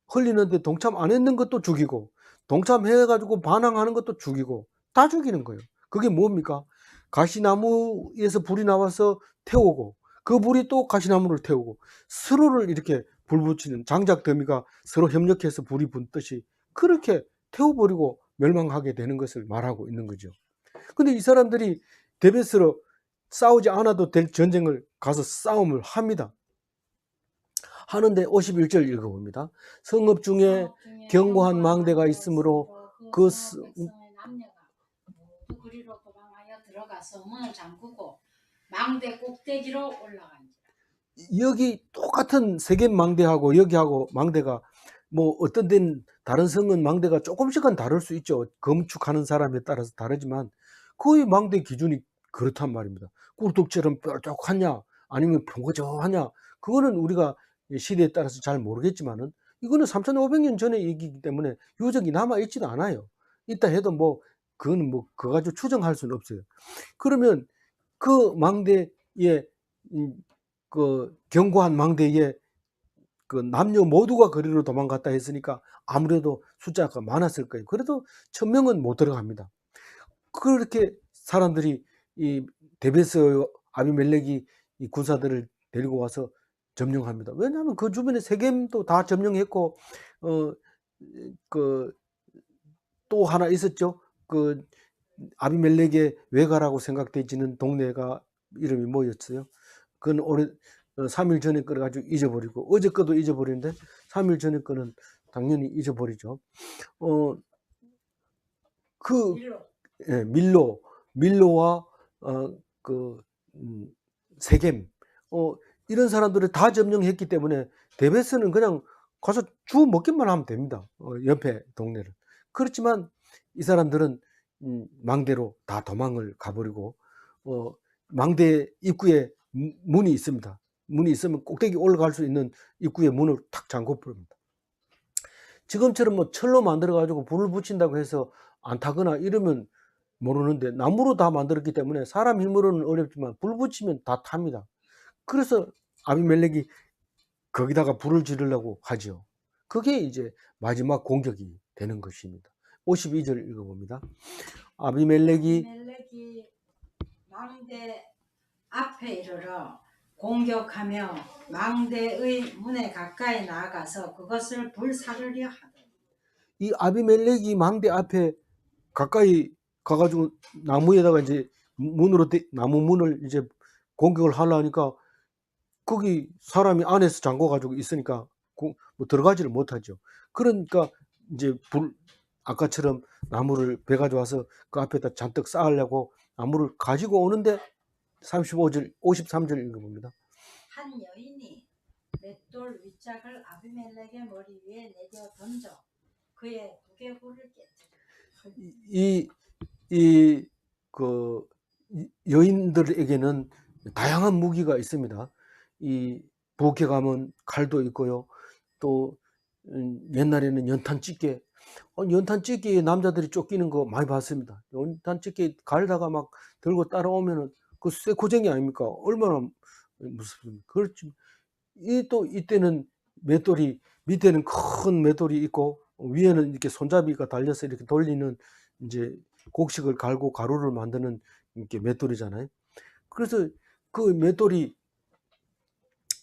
흘리는데 동참 안 했는 것도 죽이고 동참해가지고 반항하는 것도 죽이고 다 죽이는 거예요. 그게 뭡니까? 가시나무에서 불이 나와서 태우고 그 불이 또 가시나무를 태우고 서로를 이렇게 불 붙이는 장작 더미가 서로 협력해서 불이 붙듯이 그렇게 태워버리고 멸망하게 되는 것을 말하고 있는 거죠. 근데 이 사람들이 데베스로 싸우지 않아도 될 전쟁을 가서 싸움을 합니다. 하는데 51절 읽어봅니다. 성읍 중에 견고한 망대가 있으므로 그 성읍 백성의 남녀가 모두 그리로 도망하여 들어가서 문을 잠그고 망대 꼭대기로 올라간지라. 여기 똑같은 세겜 망대하고 여기하고 망대가 뭐 어떤 데는 다른 성은 망대가 조금씩은 다를 수 있죠. 건축하는 사람에 따라서 다르지만 거의 망대 기준이 그렇단 말입니다. 꿀뚝처럼 뾰족하냐 아니면 평거저하냐 그거는 우리가 시대에 따라서 잘 모르겠지만은 이거는 3,500년 전의 얘기이기 때문에 유적이 남아 있지도 않아요. 있다 해도 뭐 그거는 뭐 그거 가지고 추정할 수는 없어요. 그러면 그 망대에 그 견고한 망대에 그 남녀 모두가 거리로 도망갔다 했으니까 아무래도 숫자가 많았을 거예요. 그래도 1,000명은 못 들어갑니다. 그렇게 사람들이 이 데베스 아비멜렉이 이 군사들을 데리고 와서 점령합니다. 왜냐하면 그 주변에 세겜도 다 점령했고 그 또 하나 있었죠. 그 아비멜렉의 외가라고 생각되지는 동네가 이름이 뭐였어요? 그건 오래 3일 전에 거를 가지고 잊어버리고 어제 거도 잊어버리는데 3일 전에 거는 당연히 잊어버리죠. 그 밀로. 예, 밀로와 그 세겜 이런 사람들을 다 점령했기 때문에 데베스는 그냥 가서 주워 먹기만 하면 됩니다. 옆에 동네를. 그렇지만 이 사람들은 망대로 다 도망을 가버리고 망대 입구에 문이 있습니다. 문이 있으면 꼭대기 올라갈 수 있는 입구에 문을 탁 잠궈 버립니다. 지금처럼 뭐 철로 만들어 가지고 불을 붙인다고 해서 안 타거나 이러면 모르는데 나무로 다 만들었기 때문에 사람 힘으로는 어렵지만 불 붙이면 다 탑니다. 그래서 아비멜렉이 거기다가 불을 지르려고 하죠. 그게 이제 마지막 공격이 되는 것입니다. 52절 읽어봅니다. 아비멜렉이 망대 앞에 이르러 공격하며 망대의 문에 가까이 나아가서 그것을 불사르려 하더니 이 아비멜렉이 망대 앞에 가까이 가가지고 나무에다가 이제 문으로 나무 문을 이제 공격을 하려니까 거기 사람이 안에서 잠궈 가지고 있으니까 뭐 들어가지를 못하죠. 그러니까 이제 아까처럼 나무를 배 가져와서 그 앞에다 잔뜩 쌓으려고 나무를 가지고 오는데 35절 53절 읽어봅니다. 한 여인이 맷돌 윗짝을 아비멜렉의 머리 위에 내려 던져 그의 두개골을 깨뜨려. 그 여인들에게는 다양한 무기가 있습니다. 이 부엌에 가면 칼도 있고요. 또 옛날에는 연탄찌개, 연탄찌개에 남자들이 쫓기는 거 많이 봤습니다. 연탄찌개 갈다가 막 들고 따라오면은 그 쇠고쟁이 아닙니까? 얼마나 무섭습니까? 그렇지. 또 이때는 맷돌이 밑에는 큰 맷돌이 있고 위에는 이렇게 손잡이가 달려서 이렇게 돌리는 이제 곡식을 갈고 가루를 만드는 이렇게 맷돌이잖아요. 그래서 그 맷돌이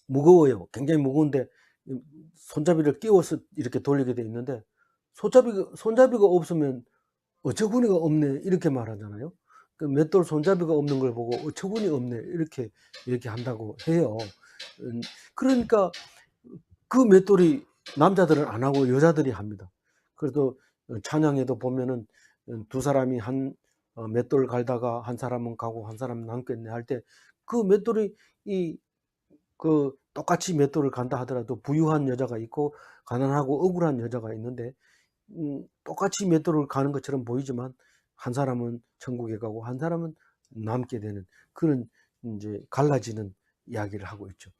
무거워요. 굉장히 무거운데 손잡이를 끼워서 이렇게 돌리게 돼 있는데 손잡이가 없으면 어처구니가 없네 이렇게 말하잖아요. 그 맷돌 손잡이가 없는 걸 보고 어처구니 없네 이렇게 얘기한다고 해요. 그러니까 그 맷돌이 남자들은 안 하고 여자들이 합니다. 그래도 찬양에도 보면은 두 사람이 한 맷돌 갈다가 한 사람은 가고 한 사람은 남겠네 할 때 그 맷돌이 그 똑같이 맷돌을 간다 하더라도 부유한 여자가 있고 가난하고 억울한 여자가 있는데 똑같이 맷돌을 가는 것처럼 보이지만 한 사람은 천국에 가고 한 사람은 남게 되는 그런 이제 갈라지는 이야기를 하고 있죠.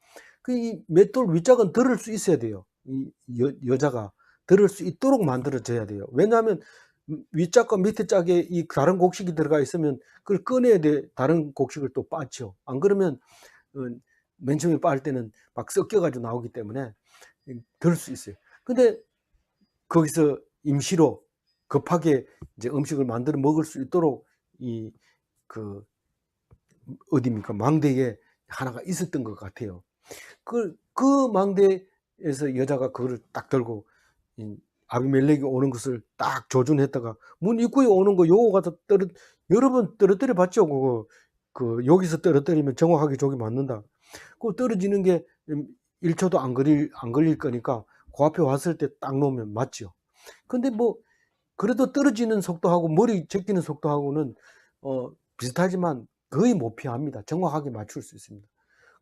그 이 맷돌 윗짝은 들을 수 있어야 돼요. 이 여자가 들을 수 있도록 만들어져야 돼요. 왜냐하면 윗짝과 밑에 짝에 이 다른 곡식이 들어가 있으면 그걸 꺼내야 돼. 다른 곡식을 또 빠죠. 안 그러면 맨 처음에 빻을 때는 막 섞여가지고 나오기 때문에 들 수 있어요. 근데 거기서 임시로 급하게 이제 음식을 만들어 먹을 수 있도록 그 어디입니까? 망대에 하나가 있었던 것 같아요. 그 망대에서 여자가 그거를 딱 들고 아비멜렉이 오는 것을 딱 조준했다가 문 입구에 오는 거 요거 갖다 여러 번 떨어뜨려 봤죠. 그거 여기서 떨어뜨리면 정확하게 족이 맞는다. 그 떨어지는 게 1초도 안 걸릴 거니까 그 앞에 왔을 때 딱 놓으면 맞죠. 근데 뭐 그래도 떨어지는 속도하고 머리 제끼는 속도하고는 비슷하지만 거의 못 피합니다. 정확하게 맞출 수 있습니다.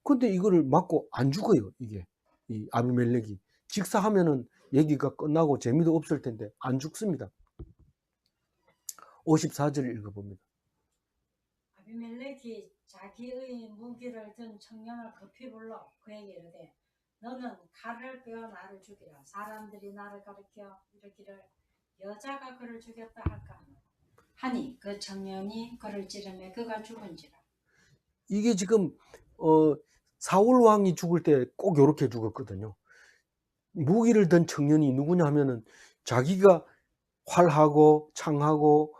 근데 이거를 맞고 안 죽어요. 이게 이 아비멜렉이 직사하면은 얘기가 끝나고 재미도 없을 텐데 안 죽습니다. 54절 읽어봅니다. 아비멜렉이 자기의 무기를 든 청년을 급히 불러 그에게 이르되 너는 칼을 빼어 나를 죽이라. 사람들이 나를 가리켜 이르기를 여자가 그를 죽였다 할까 하니 그 청년이 그를 찌르매 그가 죽은지라. 이게 지금 사울 왕이 죽을 때 꼭 이렇게 죽었거든요. 무기를 든 청년이 누구냐 하면은 자기가 활하고 창하고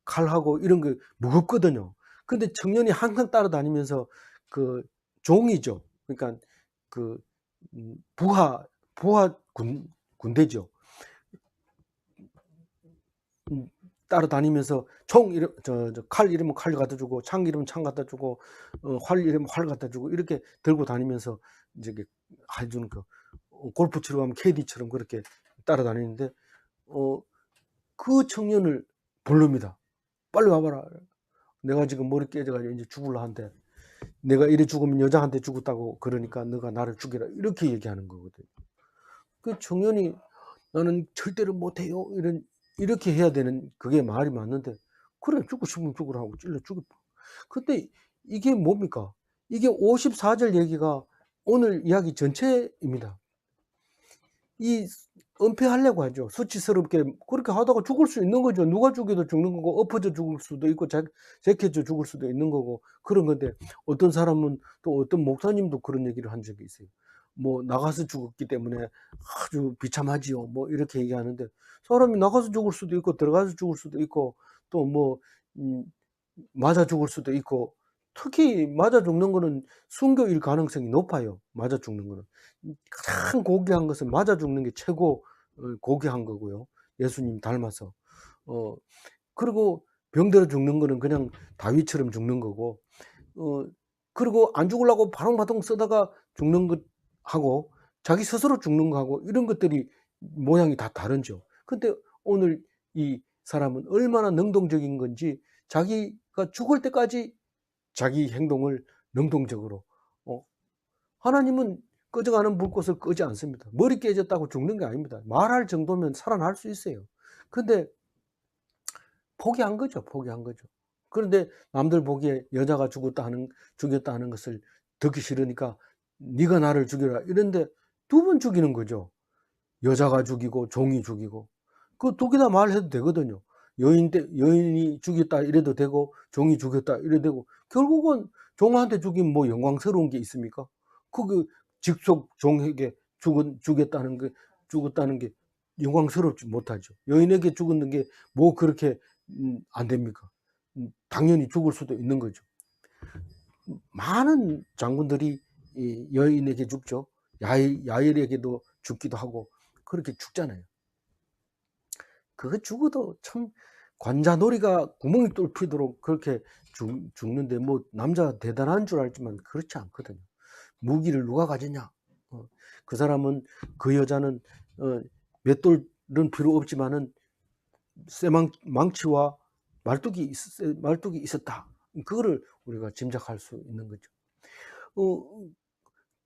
칼하고 이런 거 무겁거든요. 근데 청년이 항상 따라다니면서 그 종이죠. 그러니까 그 부하 군대죠. 따라다니면서 총 이름 칼 이러면 칼 갖다 주고 창 이러면 창 갖다 주고 활 이러면 활 갖다 주고 이렇게 들고 다니면서 이제 해주는 골프 치러 가면 캐디처럼 그렇게 따라다니는데 그 청년을 부릅니다. 빨리 와봐라. 내가 지금 머리 깨져가지고 이제 죽을라 한데 내가 이래 죽으면 여자한테 죽었다고 그러니까 너가 나를 죽여라 이렇게 얘기하는 거거든요. 그 청년이 나는 절대로 못해요 이렇게 해야 되는 그게 말이 맞는데 그래 죽고 싶으면 죽으라 하고 찔러 죽여. 근데 이게 뭡니까? 이게 54절 얘기가 오늘 이야기 전체입니다. 이 은폐하려고 하죠. 수치스럽게 그렇게 하다가 죽을 수 있는 거죠. 누가 죽여도 죽는 거고 엎어져 죽을 수도 있고 재켜져 죽을 수도 있는 거고 그런 건데 어떤 사람은 또 어떤 목사님도 그런 얘기를 한 적이 있어요. 뭐 나가서 죽었기 때문에 아주 비참하지요. 뭐 이렇게 얘기하는데 사람이 나가서 죽을 수도 있고 들어가서 죽을 수도 있고 또 뭐 맞아 죽을 수도 있고 특히 맞아 죽는 거는 순교일 가능성이 높아요. 맞아 죽는 거는. 가장 고귀한 것은 맞아 죽는 게 최고 고귀한 거고요. 예수님 닮아서. 그리고 병들어 죽는 거는 그냥 다윗처럼 죽는 거고, 그리고 안 죽으려고 바둥바둥 쓰다가 죽는 것하고 자기 스스로 죽는 거하고 이런 것들이 모양이 다 다르죠. 근데 오늘 이 사람은 얼마나 능동적인 건지 자기가 죽을 때까지 자기 행동을 능동적으로 하나님은 꺼져가는 불꽃을 끄지 않습니다. 머리 깨졌다고 죽는 게 아닙니다. 말할 정도면 살아날 수 있어요. 근데 포기한 거죠. 포기한 거죠. 그런데 남들 보기에 여자가 죽였다 하는 것을 듣기 싫으니까 네가 나를 죽여라 이런데 두 번 죽이는 거죠. 여자가 죽이고 종이 죽이고 그 두 개 다 말해도 되거든요. 여인이 죽였다 이래도 되고 종이 죽였다 이래도 되고 결국은 종한테 죽이면 뭐 영광스러운 게 있습니까? 그 직속 종에게 죽였다는 게 영광스럽지 못하죠. 여인에게 죽었는 게 뭐 그렇게 안 됩니까? 당연히 죽을 수도 있는 거죠. 많은 장군들이 이 여인에게 죽죠. 야일에게도 죽기도 하고 그렇게 죽잖아요. 그거 죽어도 참 관자놀이가 구멍이 뚫히도록 그렇게 죽는데 뭐 남자 대단한 줄 알지만 그렇지 않거든요. 무기를 누가 가졌냐? 그 사람은 그 여자는 몇 돌은 필요 없지만은 망치와 말뚝이 있었다. 그거를 우리가 짐작할 수 있는 거죠.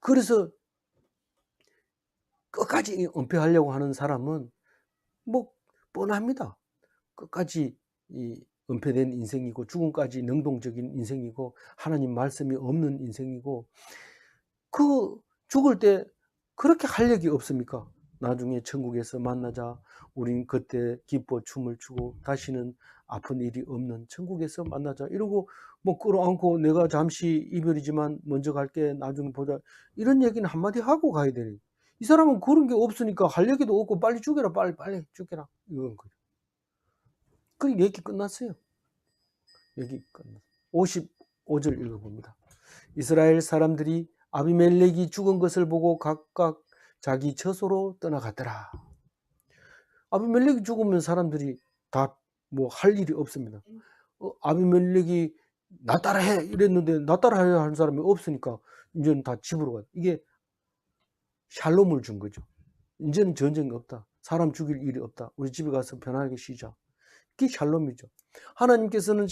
그래서 끝까지 은폐하려고 하는 사람은 뭐 뻔합니다. 끝까지 이 은폐된 인생이고 죽음까지 능동적인 인생이고 하나님 말씀이 없는 인생이고 그 죽을 때 그렇게 활력이 없습니까? 나중에 천국에서 만나자 우린 그때 기뻐 춤을 추고 다시는 아픈 일이 없는 천국에서 만나자 이러고 뭐 끌어안고 내가 잠시 이별이지만 먼저 갈게 나중에 보자 이런 얘기는 한마디 하고 가야 되니 이 사람은 그런 게 없으니까 할 얘기도 없고 빨리 죽여라 빨리 죽여라 이건 거죠. 그 얘기 끝났어요. 얘기 끝났어요. 55절 읽어봅니다. 이스라엘 사람들이 아비멜렉이 죽은 것을 보고 각각 자기 처소로 떠나갔더라. 아비멜렉이 죽으면 사람들이 다 뭐 할 일이 없습니다. 아비멜렉이 나 따라해 이랬는데 나 따라해야 하는 사람이 없으니까 이제는 다 집으로 가. 이게 샬롬을 준 거죠. 이제는 전쟁이 없다. 사람 죽일 일이 없다. 우리 집에 가서 편하게 쉬자. 그게 샬롬이죠. 하나님께서는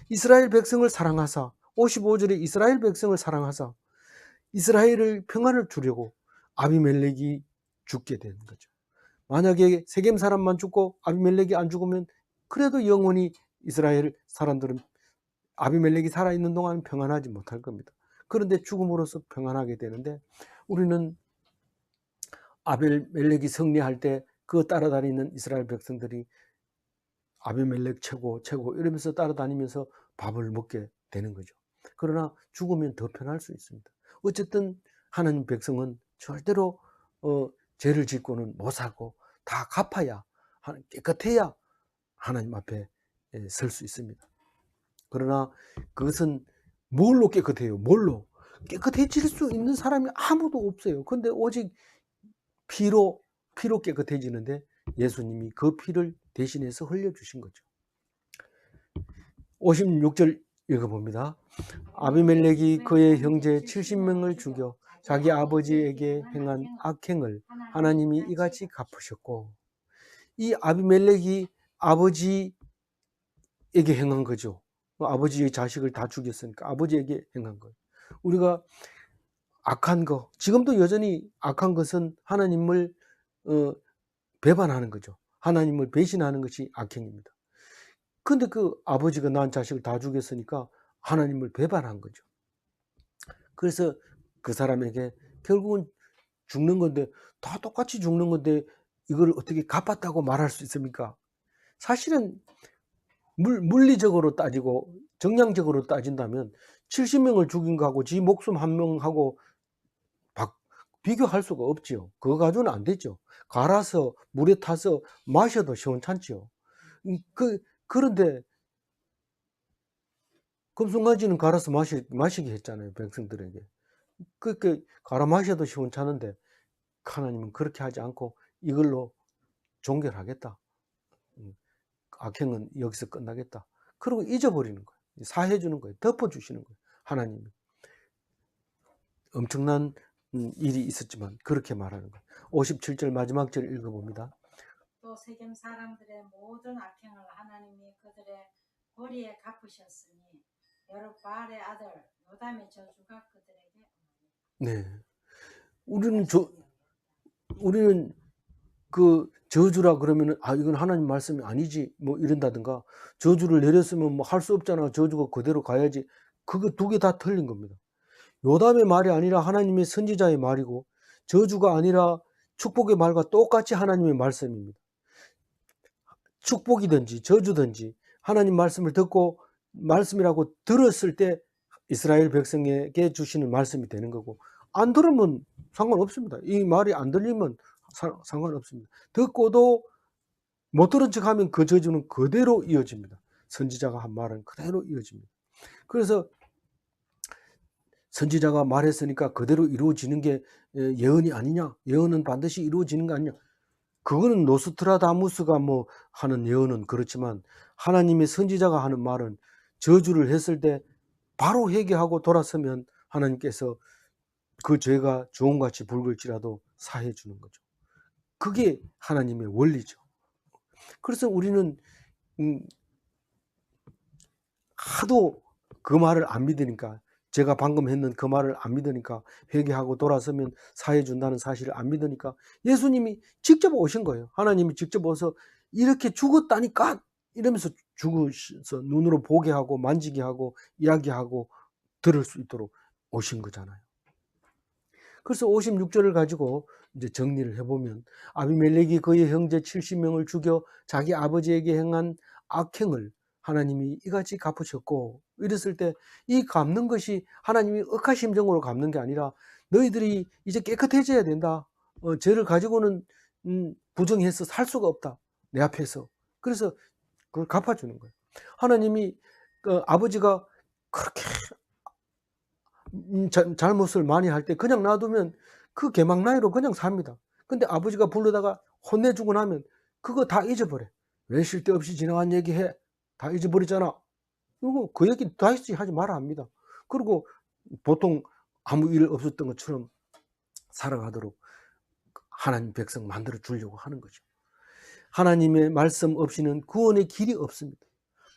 이스라엘 백성을 사랑하사 55절에 이스라엘 백성을 사랑하사 이스라엘을 평안을 주려고 아비멜렉이 죽게 되는 거죠. 만약에 세겜 사람만 죽고 아비멜렉이 안 죽으면 그래도 영원히 이스라엘 사람들은 아비멜렉이 살아있는 동안 평안하지 못할 겁니다. 그런데 죽음으로써 평안하게 되는데 우리는 아비멜렉이 승리할 때 그 따라다니는 이스라엘 백성들이 아비멜렉 최고 이러면서 따라다니면서 밥을 먹게 되는 거죠. 그러나 죽으면 더 편할 수 있습니다. 어쨌든 하나님 백성은 절대로 죄를 짓고는 못 살고 다 갚아야 깨끗해야 하나님 앞에 설 수 있습니다. 그러나 그것은 뭘로 깨끗해요? 뭘로? 깨끗해질 수 있는 사람이 아무도 없어요. 근데 오직 피로 깨끗해지는데 예수님이 그 피를 대신해서 흘려주신 거죠. 56절 읽어봅니다. 아비멜렉이 그의 형제 70명을 죽여 자기 아버지에게 행한 악행을 하나님이 이같이 갚으셨고, 이 아비멜렉이 아버지에게 행한 거죠. 아버지의 자식을 다 죽였으니까 아버지에게 행한 거예요. 우리가 악한 거, 지금도 여전히 악한 것은 하나님을 배반하는 거죠. 하나님을 배신하는 것이 악행입니다. 근데 그 아버지가 낳은 자식을 다 죽였으니까 하나님을 배반한 거죠. 그래서 그 사람에게 결국은 죽는 건데, 다 똑같이 죽는 건데 이걸 어떻게 갚았다고 말할 수 있습니까? 사실은 물리적으로 따지고 정량적으로 따진다면 70명을 죽인 거하고 지 목숨 한 명하고 비교할 수가 없지요. 그거 가지고는 안 되죠. 갈아서 물에 타서 마셔도 시원찮지요. 그런데 금송아지는 갈아서 마시게 했잖아요, 백성들에게. 그렇게 갈아 마셔도 시원찮은데 하나님은 그렇게 하지 않고 이걸로 종결하겠다. 악행은 여기서 끝나겠다. 그리고 잊어버리는 거예요. 사해 주는 거예요. 덮어주시는 거예요. 하나님이. 엄청난 일이 있었지만 그렇게 말하는 거예요. 57절 마지막 절 읽어봅니다. 또 세겜 사람들의 모든 악행을 하나님이 그들의 고리에 갚으셨으니 여룻바알의 아들 요담의 저주가 그들에게 네. 우리는 그 저주라 그러면은 이건 하나님 말씀이 아니지 뭐 이런다든가, 저주를 내렸으면 뭐 할 수 없잖아, 저주가 그대로 가야지. 그거 두 개 다 틀린 겁니다. 요담의 말이 아니라 하나님의 선지자의 말이고, 저주가 아니라 축복의 말과 똑같이 하나님의 말씀입니다. 축복이든지 저주든지 하나님 말씀을 듣고 말씀이라고 들었을 때 이스라엘 백성에게 주시는 말씀이 되는 거고, 안 들으면 상관없습니다. 이 말이 안 들리면 상관없습니다. 듣고도 못 들은 척하면 그 저주는 그대로 이어집니다. 선지자가 한 말은 그대로 이어집니다. 그래서 선지자가 말했으니까 그대로 이루어지는 게 예언이 아니냐, 예언은 반드시 이루어지는 거 아니냐, 그거는 노스트라다무스가 뭐 하는 예언은 그렇지만 하나님의 선지자가 하는 말은 저주를 했을 때 바로 회개하고 돌아서면 하나님께서 그 죄가 주홍같이 붉을지라도 사해 주는 거죠. 그게 하나님의 원리죠. 그래서 우리는 하도 그 말을 안 믿으니까, 제가 방금 했는 그 말을 안 믿으니까, 회개하고 돌아서면 사해 준다는 사실을 안 믿으니까 예수님이 직접 오신 거예요. 하나님이 직접 오서 이렇게 죽었다니까 이러면서 죽으셔서 눈으로 보게 하고 만지게 하고 이야기하고 들을 수 있도록 오신 거잖아요. 그래서 56절을 가지고 이제 정리를 해보면, 아비멜렉이 그의 형제 70명을 죽여 자기 아버지에게 행한 악행을 하나님이 이같이 갚으셨고, 이랬을 때 이 갚는 것이 하나님이 억하심정으로 갚는 게 아니라 너희들이 이제 깨끗해져야 된다. 죄를 가지고는 부정해서 살 수가 없다, 내 앞에서. 그래서 그걸 갚아주는 거예요. 하나님이 아버지가 그렇게 잘못을 많이 할 때 그냥 놔두면 그 개막 나이로 그냥 삽니다. 근데 아버지가 불러다가 혼내주고 나면 그거 다 잊어버려. 왜 쓸데없이 지나간 얘기해? 다 잊어버리잖아. 그리고 그 얘기 다시 하지 말아 합니다. 그리고 보통 아무 일 없었던 것처럼 살아가도록 하나님 백성 만들어 주려고 하는 거죠. 하나님의 말씀 없이는 구원의 길이 없습니다.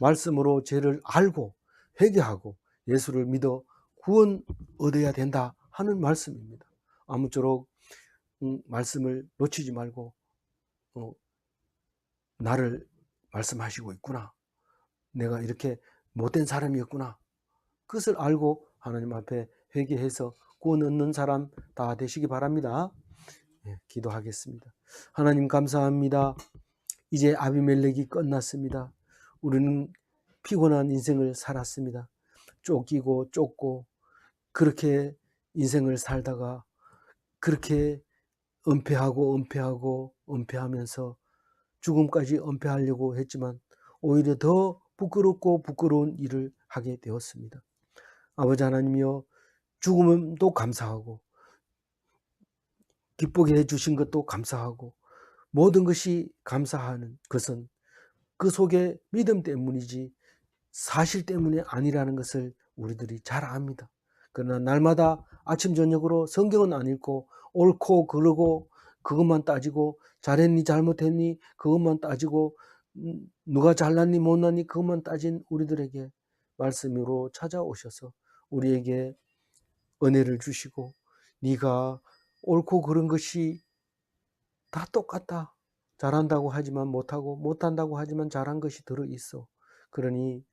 말씀으로 죄를 알고 회개하고 예수를 믿어 구원 얻어야 된다 하는 말씀입니다. 아무쪼록 말씀을 놓치지 말고 나를 말씀하시고 있구나. 내가 이렇게 못된 사람이었구나. 그것을 알고 하나님 앞에 회개해서 구원 얻는 사람 다 되시기 바랍니다. 예, 기도하겠습니다. 하나님 감사합니다. 이제 아비멜렉이 끝났습니다. 우리는 피곤한 인생을 살았습니다. 쫓기고 쫓고 그렇게 인생을 살다가 그렇게 은폐하면서 죽음까지 은폐하려고 했지만 오히려 더 부끄럽고 부끄러운 일을 하게 되었습니다. 아버지 하나님이여, 죽음도 감사하고 기쁘게 해주신 것도 감사하고 모든 것이 감사하는 것은 그 속에 믿음 때문이지 사실 때문이 아니라는 것을 우리들이 잘 압니다. 그러나 날마다 아침 저녁으로 성경은 안 읽고 옳고 그르고 그것만 따지고 잘했니 잘못했니 그것만 따지고 누가 잘났니 못났니 그것만 따진 우리들에게 말씀으로 찾아오셔서 우리에게 은혜를 주시고 네가 옳고 그른 것이 다 똑같다. 잘한다고 하지만 못하고 못한다고 하지만 잘한 것이 들어있어. 그러니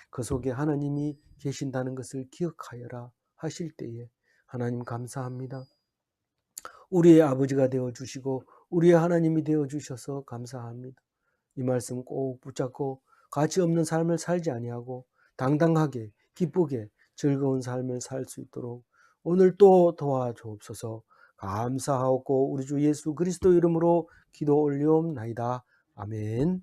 그 속에 하나님이 계신다는 것을 기억하여라 하실 때에 하나님 감사합니다. 우리의 아버지가 되어주시고 우리의 하나님이 되어주셔서 감사합니다. 이 말씀 꼭 붙잡고 가치 없는 삶을 살지 아니하고 당당하게 기쁘게 즐거운 삶을 살 수 있도록 오늘 또 도와주옵소서. 감사하고 우리 주 예수 그리스도 이름으로 기도 올리옵나이다. 아멘.